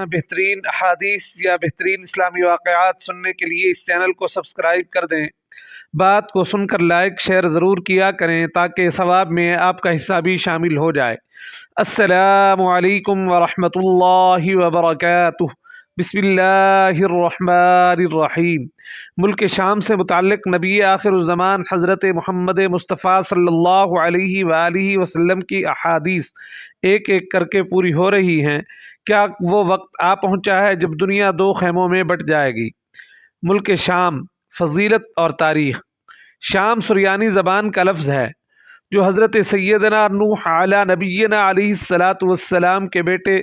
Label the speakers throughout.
Speaker 1: بہترین احادیث یا بہترین اسلامی واقعات سننے کے لیے اس چینل کو سبسکرائب کر دیں۔ بات کو سن کر لائک شیئر ضرور کیا کریں تاکہ ثواب میں آپ کا حصہ بھی شامل ہو جائے۔ السلام علیکم ورحمۃ اللہ وبرکاتہ۔ بسم اللہ الرحمن الرحیم۔ ملک شام سے متعلق نبی آخر الزمان حضرت محمد مصطفیٰ صلی اللہ علیہ وآلہ وسلم کی احادیث ایک ایک کر کے پوری ہو رہی ہیں۔ کیا وہ وقت آ پہنچا ہے جب دنیا دو خیموں میں بٹ جائے گی؟ ملک شام، فضیلت اور تاریخ۔ شام سریانی زبان کا لفظ ہے جو حضرت سیدنا نوح علی نبینا علیہ الصلاۃ والسلام کے بیٹے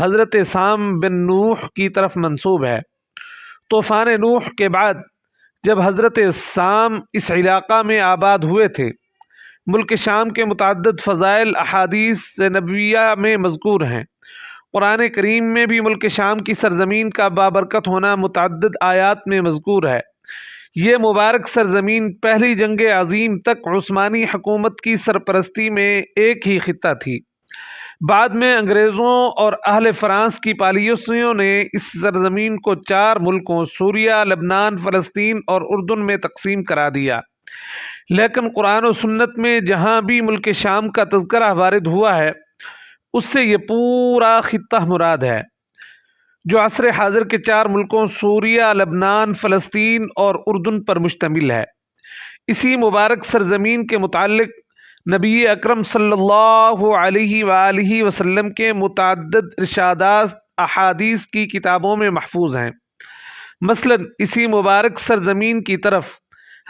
Speaker 1: حضرت سام بن نوح کی طرف منسوب ہے۔ طوفان نوح کے بعد جب حضرت سام اس علاقہ میں آباد ہوئے تھے، ملک شام کے متعدد فضائل احادیث نبویہ میں مذکور ہیں۔ قرآن کریم میں بھی ملک شام کی سرزمین کا بابرکت ہونا متعدد آیات میں مذکور ہے۔ یہ مبارک سرزمین پہلی جنگ عظیم تک عثمانی حکومت کی سرپرستی میں ایک ہی خطہ تھی۔ بعد میں انگریزوں اور اہل فرانس کی پالیسیوں نے اس سرزمین کو 4 ملکوں سوریہ، لبنان، فلسطین اور اردن میں تقسیم کرا دیا۔ لیکن قرآن و سنت میں جہاں بھی ملک شام کا تذکرہ وارد ہوا ہے اس سے یہ پورا خطہ مراد ہے جو عصر حاضر کے 4 ملکوں سوریہ، لبنان، فلسطین اور اردن پر مشتمل ہے۔ اسی مبارک سرزمین کے متعلق نبی اکرم صلی اللہ علیہ وآلہ وسلم کے متعدد ارشادات احادیث کی کتابوں میں محفوظ ہیں۔ مثلا اسی مبارک سرزمین کی طرف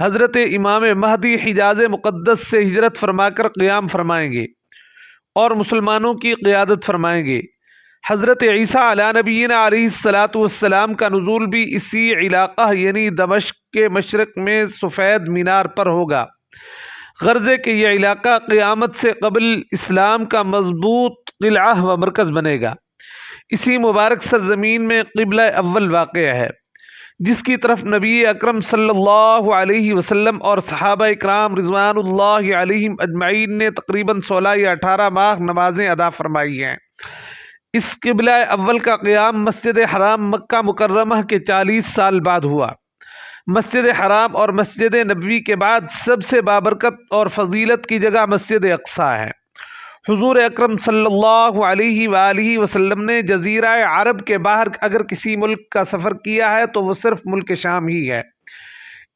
Speaker 1: حضرت امام مہدی حجاز مقدس سے ہجرت فرما کر قیام فرمائیں گے اور مسلمانوں کی قیادت فرمائیں گے۔ حضرت عیسیٰ علی نبینا علیہ الصلاۃ والسلام کا نزول بھی اسی علاقہ یعنی دمشق کے مشرق میں سفید مینار پر ہوگا۔ غرض ہے کہ یہ علاقہ قیامت سے قبل اسلام کا مضبوط قلعہ و مرکز بنے گا۔ اسی مبارک سرزمین میں قبلہ اول واقع ہے جس کی طرف نبی اکرم صلی اللہ علیہ وسلم اور صحابہ اکرام رضوان اللہ علیہم اجمعین نے تقریباً 16 یا 18 ماہ نمازیں ادا فرمائی ہیں۔ اس قبلہ اول کا قیام مسجد حرام مکہ مکرمہ کے 40 سال بعد ہوا۔ مسجد حرام اور مسجد نبوی کے بعد سب سے بابرکت اور فضیلت کی جگہ مسجد اقصیٰ ہے۔ حضور اکرم صلی اللہ علیہ وآلہ وسلم نے جزیرہ عرب کے باہر اگر کسی ملک کا سفر کیا ہے تو وہ صرف ملک شام ہی ہے۔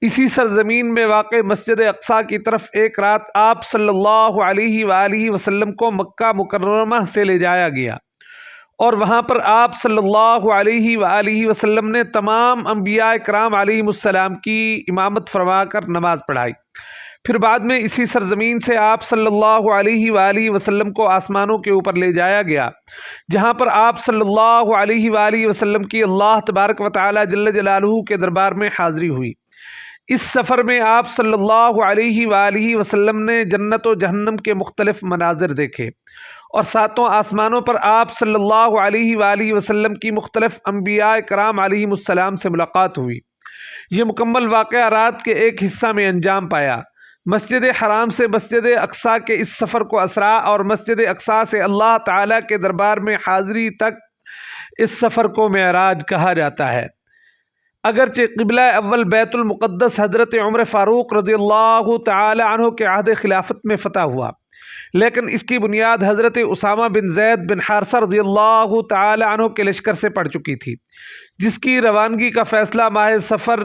Speaker 1: اسی سرزمین میں واقع مسجد اقصیٰ کی طرف ایک رات آپ صلی اللہ علیہ وآلہ وسلم کو مکہ مکرمہ سے لے جایا گیا اور وہاں پر آپ صلی اللہ علیہ وآلہ وسلم نے تمام انبیاء کرام علیہم السلام کی امامت فرما کر نماز پڑھائی۔ پھر بعد میں اسی سرزمین سے آپ صلی اللہ علیہ وآلہ وسلم کو آسمانوں کے اوپر لے جایا گیا جہاں پر آپ صلی اللہ علیہ وآلہ وسلم کی اللہ تبارک و تعالی جل جلالہ کے دربار میں حاضری ہوئی۔ اس سفر میں آپ صلی اللہ علیہ وآلہ وسلم نے جنت و جہنم کے مختلف مناظر دیکھے اور 7 آسمانوں پر آپ صلی اللہ علیہ وآلہ وسلم کی مختلف انبیاء کرام علیہم السلام سے ملاقات ہوئی۔ یہ مکمل واقعہ رات کے ایک حصہ میں انجام پایا۔ مسجد حرام سے مسجد اقصیٰ کے اس سفر کو اسرا اور مسجد اقصیٰ سے اللہ تعالیٰ کے دربار میں حاضری تک اس سفر کو معراج کہا جاتا ہے۔ اگرچہ قبلہ اول بیت المقدس حضرت عمر فاروق رضی اللہ تعالی عنہ کے عہد خلافت میں فتح ہوا، لیکن اس کی بنیاد حضرت اسامہ بن زید بن حارثہ رضی اللہ تعالی عنہ کے لشکر سے پڑ چکی تھی جس کی روانگی کا فیصلہ ماہ صفر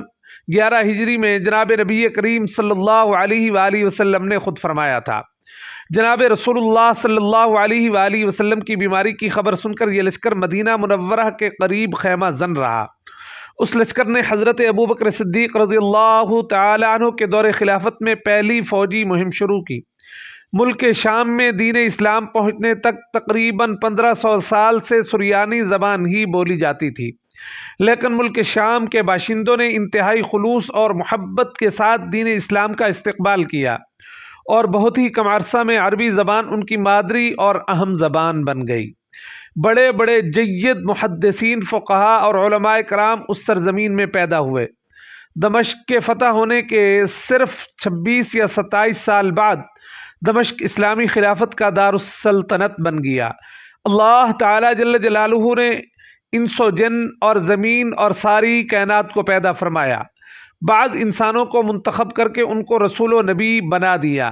Speaker 1: 11 ہجری میں جناب نبی کریم صلی اللہ علیہ وآلہ وسلم نے خود فرمایا تھا۔ جناب رسول اللہ صلی اللہ علیہ وآلہ وسلم کی بیماری کی خبر سن کر یہ لشکر مدینہ منورہ کے قریب خیمہ زن رہا۔ اس لشکر نے حضرت ابوبکر صدیق رضی اللہ تعالی عنہ کے دور خلافت میں پہلی فوجی مہم شروع کی۔ ملک شام میں دین اسلام پہنچنے تک تقریباً 1500 سال سے سریانی زبان ہی بولی جاتی تھی، لیکن ملک شام کے باشندوں نے انتہائی خلوص اور محبت کے ساتھ دین اسلام کا استقبال کیا اور بہت ہی کم عرصہ میں عربی زبان ان کی مادری اور اہم زبان بن گئی۔ بڑے بڑے جید محدثین، فقہاء اور علماء کرام اس سرزمین میں پیدا ہوئے۔ دمشق کے فتح ہونے کے صرف 26 یا 27 سال بعد دمشق اسلامی خلافت کا دارالسلطنت بن گیا۔ اللہ تعالی جل جلالہ نے انس و جن اور زمین اور ساری کائنات کو پیدا فرمایا، بعض انسانوں کو منتخب کر کے ان کو رسول و نبی بنا دیا،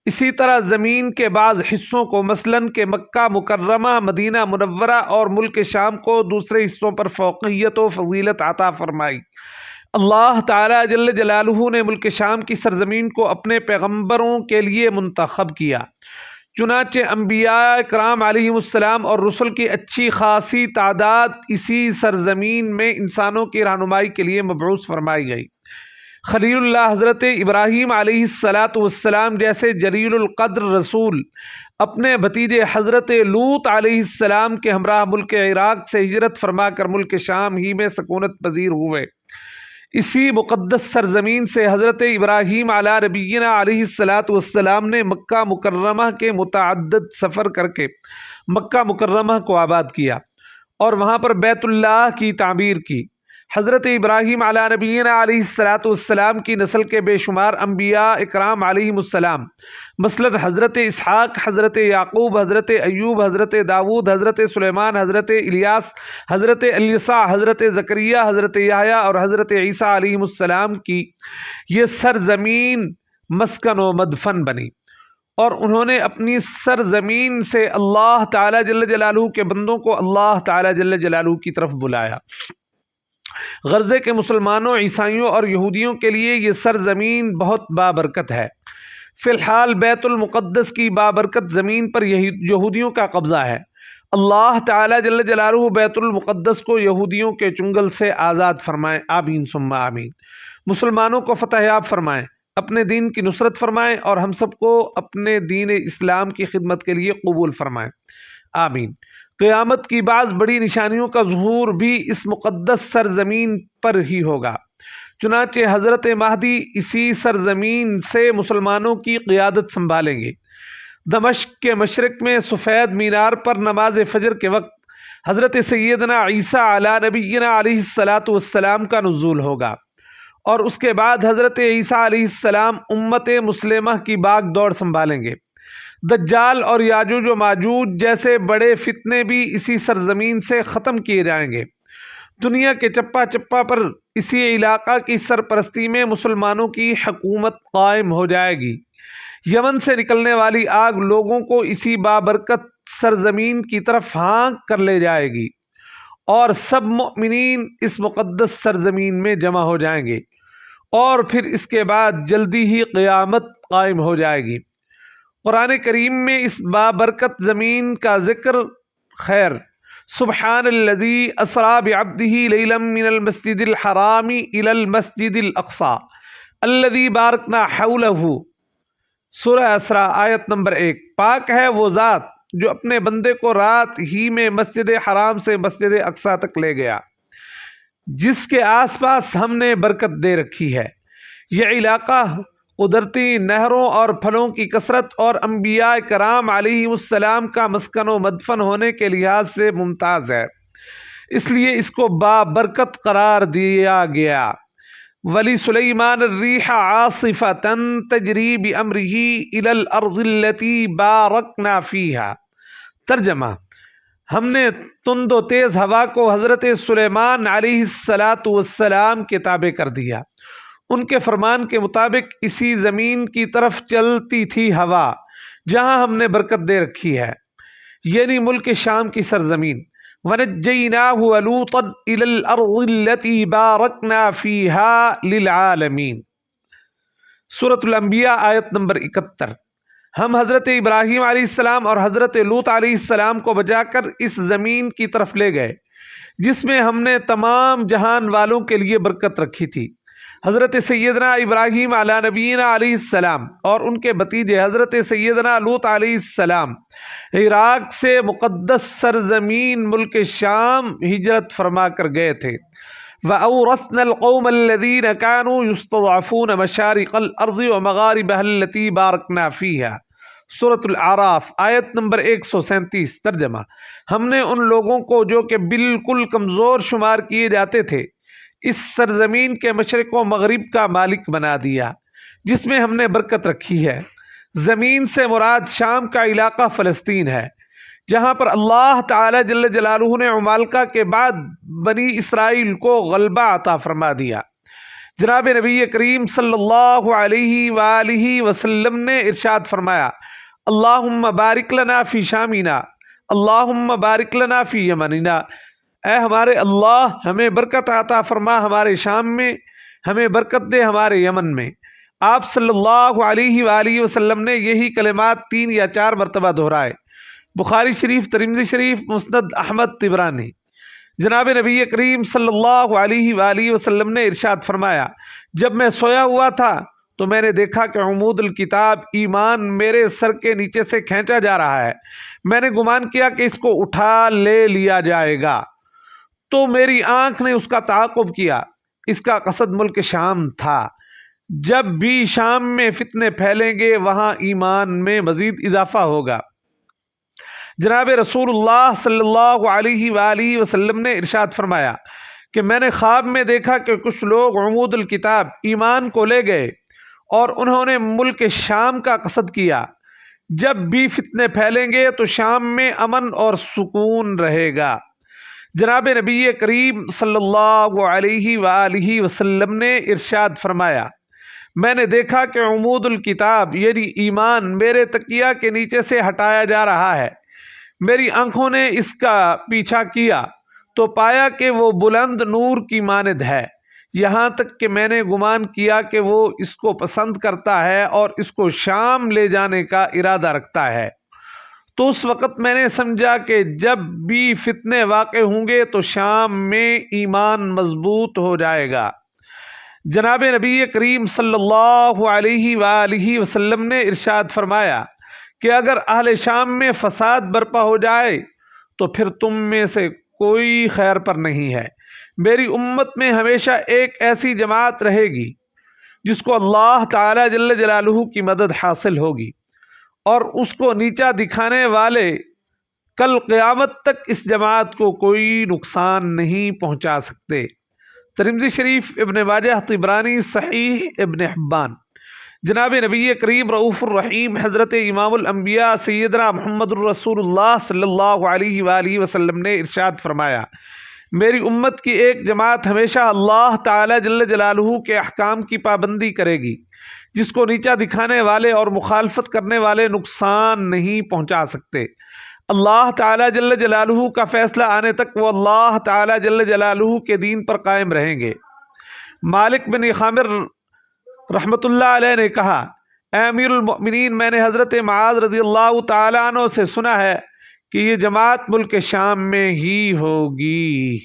Speaker 1: اسی طرح زمین کے بعض حصوں کو مثلاً کہ مکہ مکرمہ، مدینہ منورہ اور ملک شام کو دوسرے حصوں پر فوقیت و فضیلت عطا فرمائی۔ اللہ تعالیٰ جل جلالہ نے ملک شام کی سرزمین کو اپنے پیغمبروں کے لیے منتخب کیا، چنانچہ انبیاء کرام علیہم السلام اور رسل کی اچھی خاصی تعداد اسی سرزمین میں انسانوں کی رہنمائی کے لیے مبعوث فرمائی گئی۔ خلیل اللہ حضرت ابراہیم علیہ السلام جیسے جلیل القدر رسول اپنے بھتیجے حضرت لوط علیہ السلام کے ہمراہ ملک عراق سے ہجرت فرما کر ملک شام ہی میں سکونت پذیر ہوئے۔ اسی مقدس سرزمین سے حضرت ابراہیم علی نبینا علیہ السلام نے مکہ مکرمہ کے متعدد سفر کر کے مکہ مکرمہ کو آباد کیا اور وہاں پر بیت اللہ کی تعمیر کی۔ حضرت ابراہیم علی نبینا علیہ السلام کی نسل کے بے شمار انبیاء اکرام علیہم السلام، مثلاً حضرت اسحاق، حضرت یعقوب، حضرت ایوب، حضرت داود، حضرت سلیمان، حضرت الیاس، حضرت الیسع، حضرت زکریا، حضرت یحییٰ اور حضرت عیسیٰ علیہم السلام کی یہ سرزمین مسکن و مدفن بنی، اور انہوں نے اپنی سرزمین سے اللہ تعالیٰ جل جلالہ کے بندوں کو اللہ تعالیٰ جل جلالہ کی طرف بلایا۔ غرضے کے مسلمانوں، عیسائیوں اور یہودیوں کے لیے یہ سرزمین بہت بابرکت ہے۔ فی الحال بیت المقدس کی بابرکت زمین پر یہودیوں کا قبضہ ہے۔ اللہ تعالیٰ جل جلالہ بیت المقدس کو یہودیوں کے چنگل سے آزاد فرمائیں، آمین ثم آمین۔ مسلمانوں کو فتح یاب فرمائیں، اپنے دین کی نصرت فرمائیں اور ہم سب کو اپنے دین اسلام کی خدمت کے لیے قبول فرمائیں، آمین۔ قیامت کی بعض بڑی نشانیوں کا ظہور بھی اس مقدس سرزمین پر ہی ہوگا، چنانچہ حضرت مہدی اسی سرزمین سے مسلمانوں کی قیادت سنبھالیں گے۔ دمشق کے مشرق میں سفید مینار پر نماز فجر کے وقت حضرت سیدنا عیسیٰ علی نبینا علیہ السلام کا نزول ہوگا، اور اس کے بعد حضرت عیسیٰ علیہ السلام امت مسلمہ کی باغ دوڑ سنبھالیں گے۔ دجال اور یاجوج و ماجوج جیسے بڑے فتنے بھی اسی سرزمین سے ختم کیے جائیں گے۔ دنیا کے چپا چپا پر اسی علاقہ کی سرپرستی میں مسلمانوں کی حکومت قائم ہو جائے گی۔ یمن سے نکلنے والی آگ لوگوں کو اسی بابرکت سرزمین کی طرف ہانک کر لے جائے گی، اور سب مؤمنین اس مقدس سرزمین میں جمع ہو جائیں گے، اور پھر اس کے بعد جلدی ہی قیامت قائم ہو جائے گی۔ قرآن کریم میں اس بابرکت زمین کا ذکر خیر سبحان الذی اسری بعبدہ لیلا من المسجد الحرام الی المسجد الاقصی الذی بارکنا حولہ، سورہ اسرا آیت نمبر 1۔ پاک ہے وہ ذات جو اپنے بندے کو رات ہی میں مسجد حرام سے مسجد اقصی تک لے گیا، جس کے آس پاس ہم نے برکت دے رکھی ہے۔ یہ علاقہ قدرتی نہروں اور پھلوں کی کثرت اور انبیاء کرام علیہ السلام کا مسکن و مدفن ہونے کے لحاظ سے ممتاز ہے، اس لیے اس کو بابرکت قرار دیا گیا۔ وَلِسُلَيْمَانَ الرِّيحَ عَاصِفَةً تَجْرِي بِأَمْرِهِ إِلَى الْأَرْضِ الَّتِي بَارَكْنَا فِيهَا۔ ترجمہ: ہم نے تند و تیز ہوا کو حضرت سلیمان علیہ السلام کے تابع کر دیا، ان کے فرمان کے مطابق اسی زمین کی طرف چلتی تھی ہوا جہاں ہم نے برکت دے رکھی ہے، یعنی ملک شام کی سرزمین۔ وَنَجَّيْنَاهُ وَلُوطًا إِلَى الْأَرْضِ الَّتِي بَارَكْنَا فِيهَا لِلْعَالَمِينَ، سورۃ الانبیاء آیت نمبر 71۔ ہم حضرت ابراہیم علیہ السلام اور حضرت لوط علیہ السلام کو بچا کر اس زمین کی طرف لے گئے جس میں ہم نے تمام جہان والوں کے لیے برکت رکھی تھی۔ حضرت سیدنا ابراہیم علی نبینا علیہ السلام اور ان کے بھتیجے حضرت سیدنا لوط علیہ السلام عراق سے مقدس سرزمین ملک شام ہجرت فرما کر گئے تھے۔ وَأَوْرَثْنَا الْقَوْمَ الَّذِينَ كَانُوا يُسْتَضْعَفُونَ مَشَارِقَ الْأَرْضِ وَمَغَارِبَهَا الَّتِي بَارَكْنَا فِيهَا، سورۃ الاعراف آیت نمبر 137۔ ترجمہ: ہم نے ان لوگوں کو جو کہ بالکل کمزور شمار کیے جاتے تھے اس سرزمین کے مشرق و مغرب کا مالک بنا دیا جس میں ہم نے برکت رکھی ہے۔ زمین سے مراد شام کا علاقہ فلسطین ہے، جہاں پر اللہ تعالی جل جلالہ نے عمالقہ کے بعد بنی اسرائیل کو غلبہ عطا فرما دیا۔ جناب نبی کریم صلی اللہ علیہ وآلہ وسلم نے ارشاد فرمایا، اللہم بارک لنا فی شامنا، اللہم بارک لنا فی یمننا، اے ہمارے اللہ ہمیں برکت عطا فرما ہمارے شام میں، ہمیں برکت دے ہمارے یمن میں۔ آپ صلی اللہ علیہ وآلہ وسلم نے یہی کلمات 3 یا 4 مرتبہ دہرائے۔ بخاری شریف، ترمذی شریف، مسند احمد طبرانی۔ جناب نبی کریم صلی اللہ علیہ وآلہ وسلم نے ارشاد فرمایا، جب میں سویا ہوا تھا تو میں نے دیکھا کہ عمود الکتاب ایمان میرے سر کے نیچے سے کھینچا جا رہا ہے۔ میں نے گمان کیا کہ اس کو اٹھا لے لیا جائے گا، تو میری آنکھ نے اس کا تعاقب کیا۔ اس کا قصد ملک شام تھا۔ جب بھی شام میں فتنے پھیلیں گے وہاں ایمان میں مزید اضافہ ہوگا۔ جناب رسول اللہ صلی اللہ علیہ وآلہ وسلم نے ارشاد فرمایا کہ میں نے خواب میں دیکھا کہ کچھ لوگ عمود الکتاب ایمان کو لے گئے اور انہوں نے ملک شام کا قصد کیا۔ جب بھی فتنے پھیلیں گے تو شام میں امن اور سکون رہے گا۔ جناب نبی کریم صلی اللہ علیہ وآلہ وسلم نے ارشاد فرمایا، میں نے دیکھا کہ عمود الکتاب یعنی ایمان میرے تکیہ کے نیچے سے ہٹایا جا رہا ہے۔ میری آنکھوں نے اس کا پیچھا کیا تو پایا کہ وہ بلند نور کی مانند ہے، یہاں تک کہ میں نے گمان کیا کہ وہ اس کو پسند کرتا ہے اور اس کو شام لے جانے کا ارادہ رکھتا ہے۔ تو اس وقت میں نے سمجھا کہ جب بھی فتنے واقع ہوں گے تو شام میں ایمان مضبوط ہو جائے گا۔ جناب نبی کریم صلی اللہ علیہ وآلہ وسلم نے ارشاد فرمایا کہ اگر اہل شام میں فساد برپا ہو جائے تو پھر تم میں سے کوئی خیر پر نہیں ہے۔ میری امت میں ہمیشہ ایک ایسی جماعت رہے گی جس کو اللہ تعالی جل جلالہ کی مدد حاصل ہوگی، اور اس کو نیچا دکھانے والے کل قیامت تک اس جماعت کو کوئی نقصان نہیں پہنچا سکتے۔ ترمذی شریف، ابن ماجہ، طبرانی، صحیح ابن حبان۔ جناب نبی کریم رؤوف الرحیم حضرت امام الانبیاء سیدنا محمد الرسول اللہ صلی اللہ علیہ وآلہ وسلم نے ارشاد فرمایا، میری امت کی ایک جماعت ہمیشہ اللہ تعالی جل جلالہ کے احکام کی پابندی کرے گی، جس کو نیچا دکھانے والے اور مخالفت کرنے والے نقصان نہیں پہنچا سکتے۔ اللہ تعالی جل جلالہ کا فیصلہ آنے تک وہ اللہ تعالی جل جلالہ کے دین پر قائم رہیں گے۔ مالک بن خامر رحمۃ اللہ علیہ نے کہا، اے امیر المؤمنین، میں نے حضرت معاذ رضی اللہ تعالیٰ عنہ سے سنا ہے کہ یہ جماعت ملک شام میں ہی ہوگی۔